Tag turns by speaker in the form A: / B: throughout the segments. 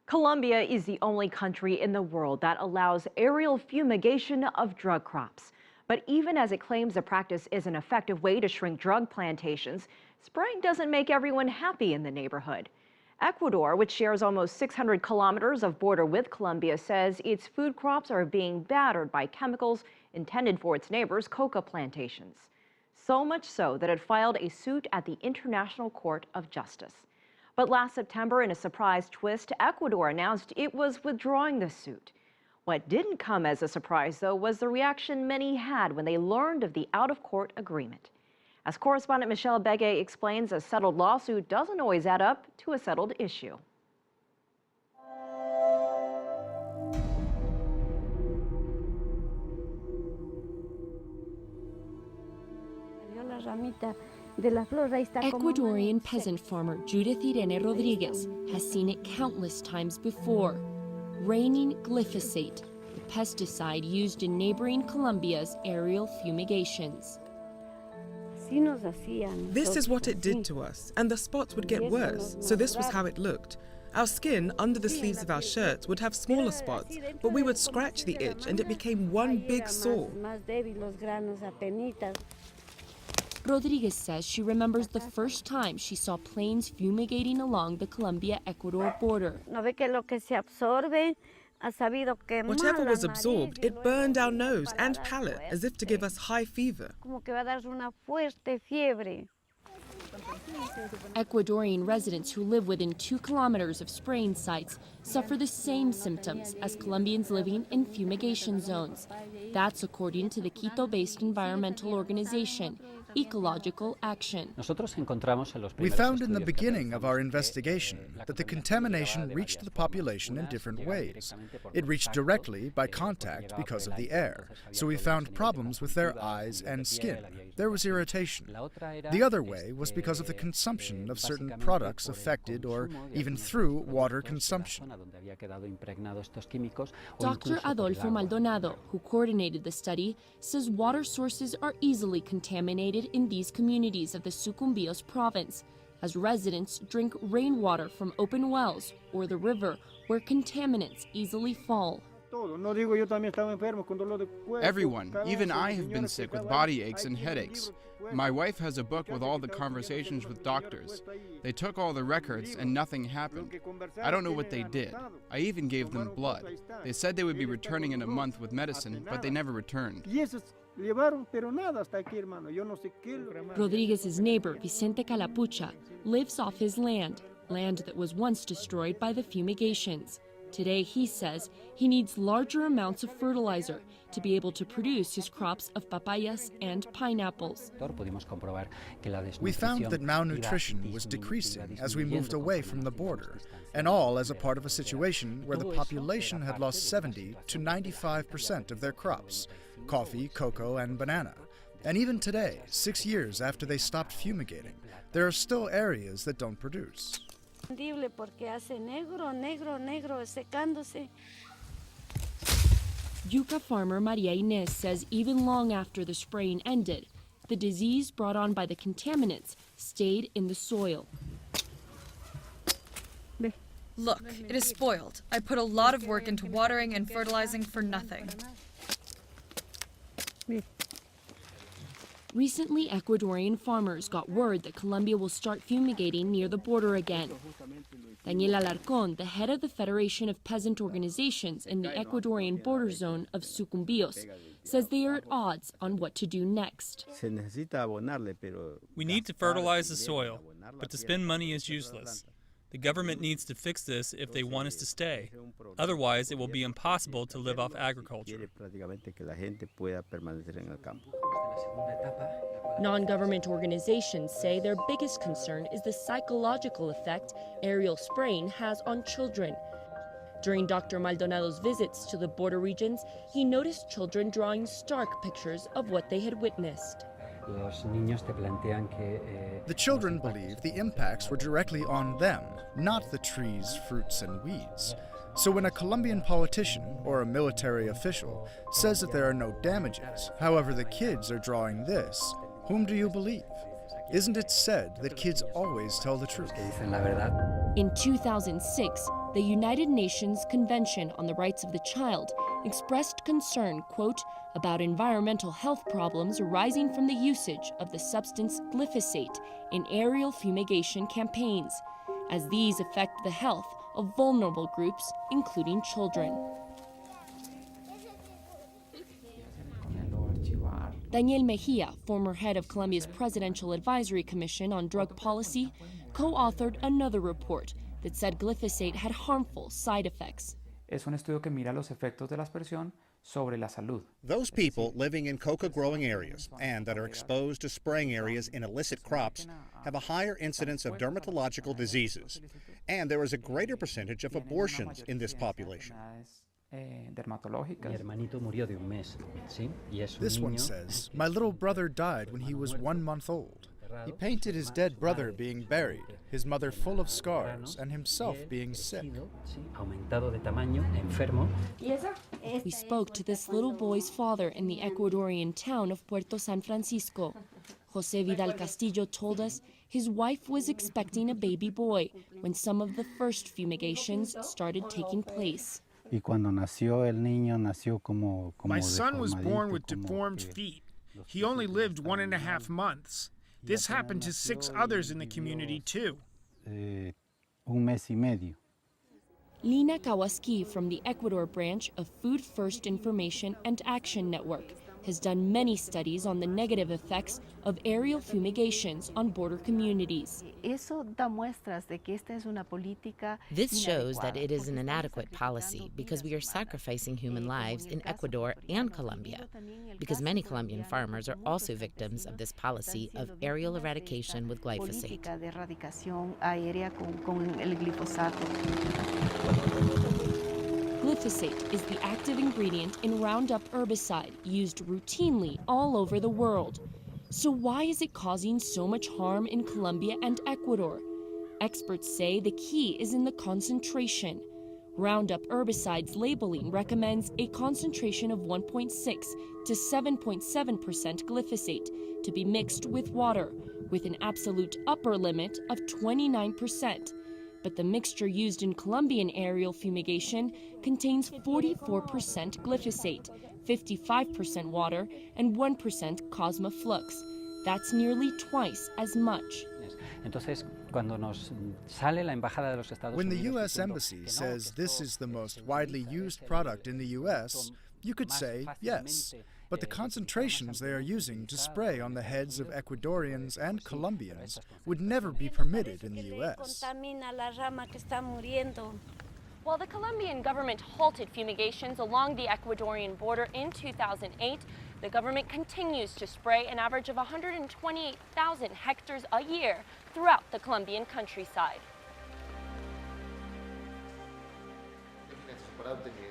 A: Colombia is the only country in the world that allows aerial fumigation of drug crops. But even as it claims the practice is an effective way to shrink drug plantations, spraying doesn't make everyone happy in the neighborhood. Ecuador, which shares almost 600 kilometers of border with Colombia, says its food crops are being battered by chemicals intended for its neighbors' coca plantations. So much so that it filed a suit at the International Court of Justice. But last September, in a surprise twist, Ecuador announced it was withdrawing the suit. What didn't come as a surprise, though, was the reaction many had when they learned of the out-of-court agreement. As correspondent Michelle Begue explains, a settled lawsuit doesn't always add up to a settled issue.
B: Ecuadorian peasant farmer Judith Irene Rodriguez has seen it countless times before. Raining glyphosate, the pesticide used in neighboring Colombia's aerial fumigations.
C: This is what it did to us, and the spots would get worse, so this was how it looked. Our skin under the sleeves of our shirts would have smaller spots, but we would scratch the itch and it became one big sore.
B: Rodriguez says she remembers the first time she saw planes fumigating along the Colombia-Ecuador border.
C: Whatever was absorbed, it burned our nose and palate as if to give us high fever.
B: Ecuadorian residents who live within 2 kilometers of spraying sites suffer the same symptoms as Colombians living in fumigation zones. That's according to the Quito-based environmental organization, Ecological Action.
D: We found in the beginning of our investigation that the contamination reached the population in different ways. It reached directly by contact because of the air, so we found problems with their eyes and skin. There was irritation. The other way was because of the consumption of certain products affected or even through water consumption.
B: Dr. Adolfo Maldonado, who coordinated the study, says water sources are easily contaminated in these communities of the Sucumbíos province, as residents drink rainwater from open wells or the river where contaminants easily fall.
E: Everyone, even I, have been sick with body aches and headaches. My wife has a book with all the conversations with doctors. They took all the records and nothing happened. I don't know what they did. I even gave them blood. They said they would be returning in a month with medicine, but they never returned.
B: Rodriguez's neighbor, Vicente Calapucha, lives off his land that was once destroyed by the fumigations. Today, he says he needs larger amounts of fertilizer to be able to produce his crops of papayas and pineapples.
D: We found that malnutrition was decreasing as we moved away from the border, and all as a part of a situation where the population had lost 70 to 95% of their crops: coffee, cocoa, and banana. And even today, 6 years after they stopped fumigating, there are still areas that don't produce.
B: Yuca farmer Maria Inés says even long after the spraying ended, the disease brought on by the contaminants stayed in the soil.
F: Look, it is spoiled. I put a lot of work into watering and fertilizing for nothing.
B: Recently, Ecuadorian farmers got word that Colombia will start fumigating near the border again. Daniel Alarcón, the head of the Federation of Peasant Organizations in the Ecuadorian border zone of Sucumbíos, says they are at odds on what to do next.
G: We need to fertilize the soil, but to spend money is useless. The government needs to fix this if they want us to stay. Otherwise, it will be impossible to live off agriculture.
B: Non-government organizations say their biggest concern is the psychological effect aerial spraying has on children. During Dr. Maldonado's visits to the border regions, he noticed children drawing stark pictures of what they had witnessed.
D: The children believe the impacts were directly on them, not the trees, fruits, and weeds. So when a Colombian politician or a military official says that there are no damages, however the kids are drawing this, whom do you believe? Isn't it said that kids always tell the truth?
B: In 2006, the United Nations Convention on the Rights of the Child expressed concern, quote, about environmental health problems arising from the usage of the substance glyphosate in aerial fumigation campaigns, as these affect the health of vulnerable groups, including children. Daniel Mejia, former head of Colombia's Presidential Advisory Commission on Drug Policy, co-authored another report that said glyphosate had harmful side effects.
H: Es un estudio que mira los efectos de la aspersión sobre la salud.
I: Those people living in coca growing areas and that are exposed to spraying areas in illicit crops have a higher incidence of dermatological diseases, and there is a greater percentage of abortions in this population.
D: This one says, "My little brother died when he was 1 month old. He painted his dead brother being buried, his mother full of scars, and himself being sick."
B: We spoke to this little boy's father in the Ecuadorian town of Puerto San Francisco. Jose Vidal Castillo told us his wife was expecting a baby boy when some of the first fumigations started taking place.
J: My son was born with deformed feet. He only lived 1.5 months. This happened to 6 others in the community, too.
B: Lina Kawaski from the Ecuador branch of Food First Information and Action Network has done many studies on the negative effects of aerial fumigations on border communities.
K: This shows that it is an inadequate policy because we are sacrificing human lives in Ecuador and Colombia, because many Colombian farmers are also victims of this policy of aerial eradication with glyphosate.
B: Glyphosate is the active ingredient in Roundup herbicide used routinely all over the world. So why is it causing so much harm in Colombia and Ecuador? Experts say the key is in the concentration. Roundup herbicides labeling recommends a concentration of 1.6 to 7.7% glyphosate to be mixed with water, with an absolute upper limit of 29%. But the mixture used in Colombian aerial fumigation contains 44% glyphosate, 55% water, and 1% Cosma flux. That's nearly twice as much.
D: When the U.S. Embassy says this is the most widely used product in the U.S., you could say yes. But the concentrations they are using to spray on the heads of Ecuadorians and Colombians would never be permitted in the U.S.
B: While the Colombian government halted fumigations along the Ecuadorian border in 2008, the government continues to spray an average of 128,000 hectares a year throughout the Colombian countryside.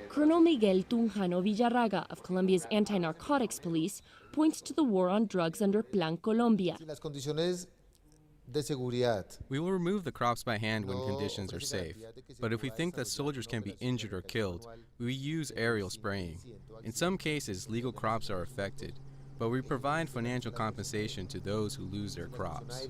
B: Colonel Miguel Tunjano Villarraga of Colombia's anti-narcotics police points to the war on drugs under Plan Colombia.
E: We will remove the crops by hand when conditions are safe, but if we think that soldiers can be injured or killed, we use aerial spraying. In some cases, legal crops are affected, but we provide financial compensation to those who lose their crops.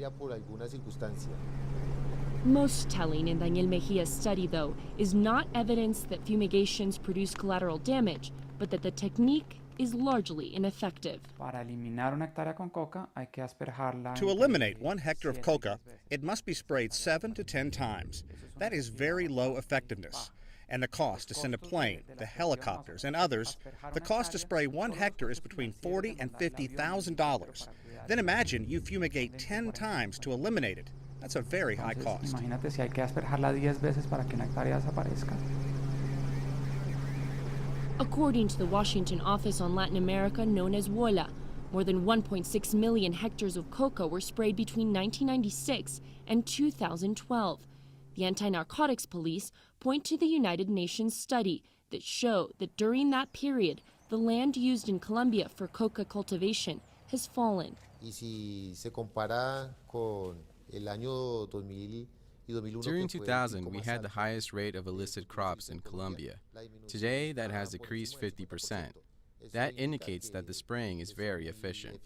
B: Most telling in Daniel Mejia's study, though, is not evidence that fumigations produce collateral damage, but that the technique is largely ineffective.
I: To eliminate 1 hectare of coca, it must be sprayed 7 to 10 times. That is very low effectiveness. And the cost to send a plane, the helicopters, and others, the cost to spray 1 hectare is between $40,000 and $50,000. Then imagine you fumigate 10 times to eliminate it. That's a very high cost.
B: According to the Washington Office on Latin America, known as WOLA, more than 1.6 million hectares of coca were sprayed between 1996 and 2012. The anti-narcotics police point to the United Nations study that show that during that period, the land used in Colombia for coca cultivation has fallen.
E: During 2000, we had the highest rate of illicit crops in Colombia. Today, that has decreased 50%. That indicates that the spraying is very efficient.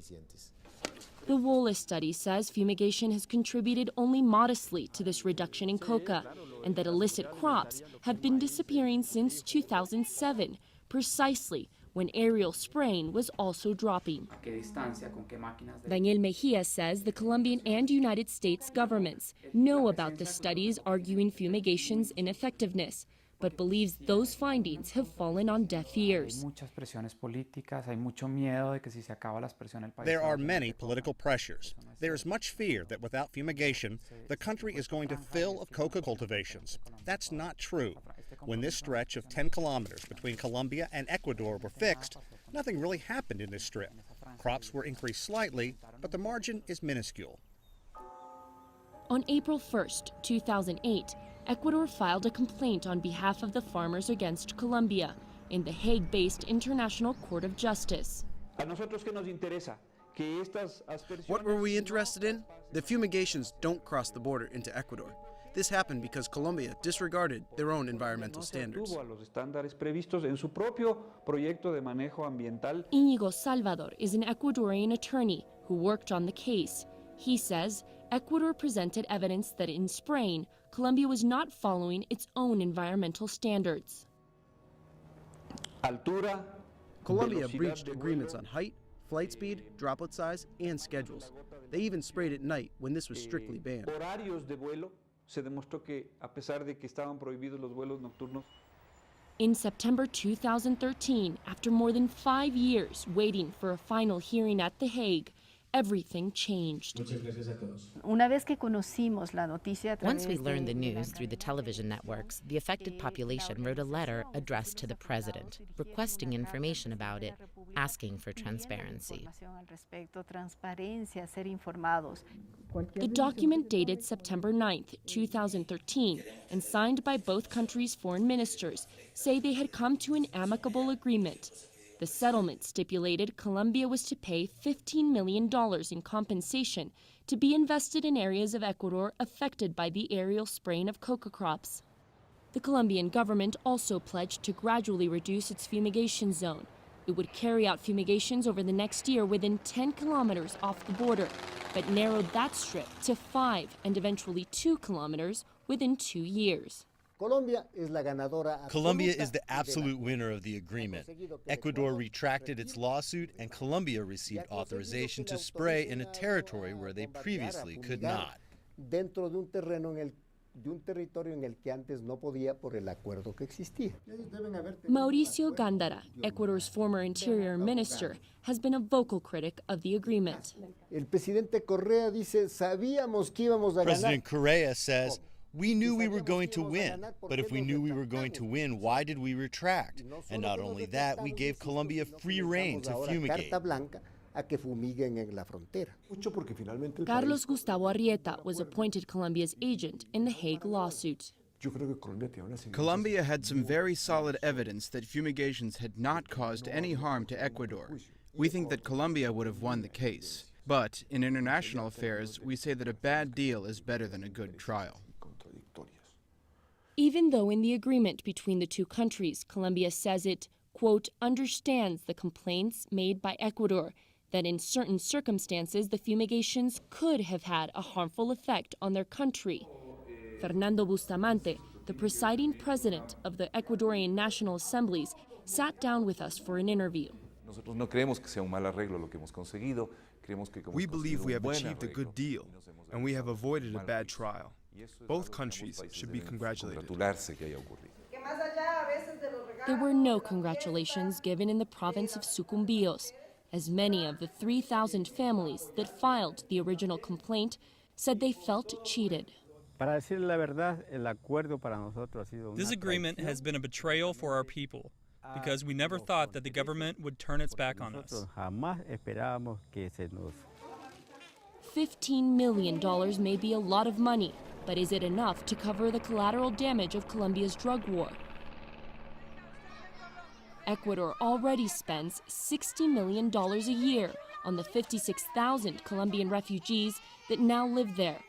B: The Wallace study says fumigation has contributed only modestly to this reduction in coca, and that illicit crops have been disappearing since 2007, precisely when aerial spraying was also dropping. Daniel Mejia says the Colombian and United States governments know about the studies arguing fumigation's ineffectiveness, but believes those findings have fallen on deaf ears.
I: There are many political pressures. There is much fear that without fumigation, the country is going to fill of coca cultivations. That's not true. When this stretch of 10 kilometers between Colombia and Ecuador were fixed, nothing really happened in this strip. Crops were increased slightly, but the margin is minuscule.
B: On April 1st, 2008, Ecuador filed a complaint on behalf of the farmers against Colombia in the Hague-based International Court of Justice.
L: What were we interested in? The fumigations don't cross the border into Ecuador. This happened because Colombia disregarded their own environmental standards.
B: Íñigo Salvador is an Ecuadorian attorney who worked on the case. He says Ecuador presented evidence that in spraying, Colombia was not following its own environmental standards.
L: Colombia breached agreements on height, flight speed, droplet size, and schedules. They even sprayed at night when this was strictly banned.
B: In September 2013, after more than 5 years waiting for a final hearing at The Hague, everything changed.
K: Once we learned the news through the television networks, the affected population wrote a letter addressed to the president, requesting information about it, asking for transparency.
B: The document dated September 9th, 2013, and signed by both countries' foreign ministers, say they had come to an amicable agreement. The settlement stipulated Colombia was to pay $15 million in compensation to be invested in areas of Ecuador affected by the aerial spraying of coca crops. The Colombian government also pledged to gradually reduce its fumigation zone. It would carry out fumigations over the next year within 10 kilometers off the border, but narrowed that strip to 5 and eventually 2 kilometers within 2 years.
M: Colombia is the absolute winner of the agreement. Ecuador retracted its lawsuit, and Colombia received authorization to spray in a territory where they previously could not.
B: Mauricio Gándara, Ecuador's former interior minister, has been a vocal critic of the agreement.
M: President Correa says, "We knew we were going to win, but if we knew we were going to win, why did we retract? And not only that, we gave Colombia free rein to fumigate."
B: Carlos Gustavo Arrieta was appointed Colombia's agent in the Hague lawsuit.
E: Colombia had some very solid evidence that fumigations had not caused any harm to Ecuador. We think that Colombia would have won the case. But in international affairs, we say that a bad deal is better than a good trial.
B: Even though in the agreement between the two countries, Colombia says it, quote, understands the complaints made by Ecuador that in certain circumstances the fumigations could have had a harmful effect on their country. Fernando Bustamante, the presiding president of the Ecuadorian National Assemblies, sat down with us for an interview.
N: We believe we have achieved a good deal, and we have avoided a bad trial. Both countries should be congratulated.
B: There were no congratulations given in the province of Sucumbíos, as many of the 3,000 families that filed the original complaint said they felt cheated.
G: This agreement has been a betrayal for our people, because we never thought that the government would turn its back on us.
B: $15 million may be a lot of money, but is it enough to cover the collateral damage of Colombia's drug war? Ecuador already spends $60 million a year on the 56,000 Colombian refugees that now live there.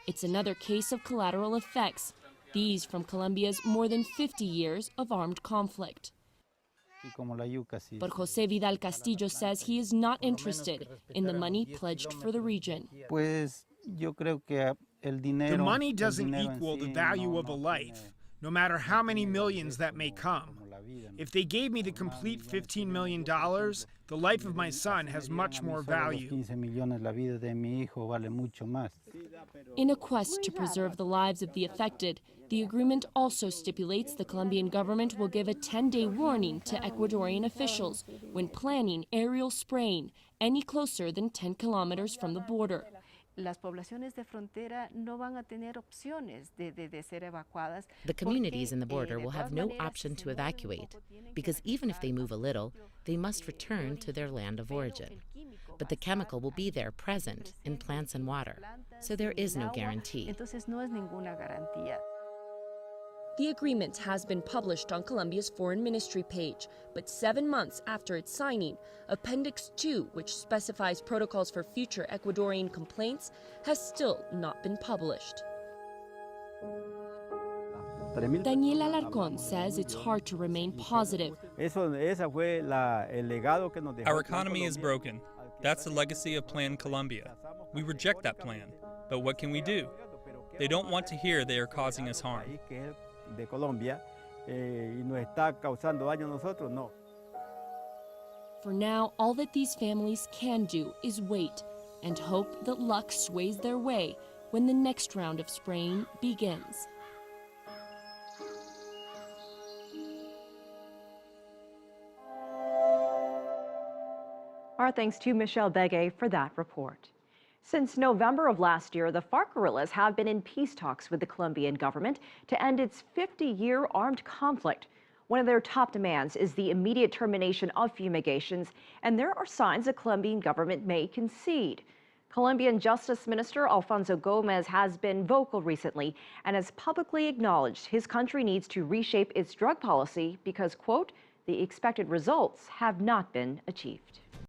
B: It's another case of collateral effects, these from Colombia's more than 50 years of armed conflict. But Jose Vidal Castillo says he is not interested in the money pledged for the region.
J: The money doesn't equal the value of a life, no matter how many millions that may come. If they gave me the complete $15 million, the life of my son has much more value.
B: In a quest to preserve the lives of the affected, the agreement also stipulates the Colombian government will give a 10-day warning to Ecuadorian officials when planning aerial spraying any closer than 10 kilometers from the border.
K: The communities in the border will have no option to evacuate, because even if they move a little, they must return to their land of origin. But the chemical will be there present in plants and water, so there is no guarantee.
B: The agreement has been published on Colombia's foreign ministry page, but 7 months after its signing, Appendix 2, which specifies protocols for future Ecuadorian complaints, has still not been published. Daniel Alarcón says it's hard to remain positive.
G: Our economy is broken. That's the legacy of Plan Colombia. We reject that plan, but what can we do? They don't want to hear they are causing us harm.
B: For now, all that these families can do is wait and hope that luck sways their way when the next round of spraying begins.
A: Our thanks to Michelle Begue for that report. Since November of last year, the FARC guerrillas have been in peace talks with the Colombian government to end its 50-year armed conflict. One of their top demands is the immediate termination of fumigations, and there are signs the Colombian government may concede. Colombian Justice Minister Alfonso Gomez has been vocal recently and has publicly acknowledged his country needs to reshape its drug policy because, quote, the expected results have not been achieved.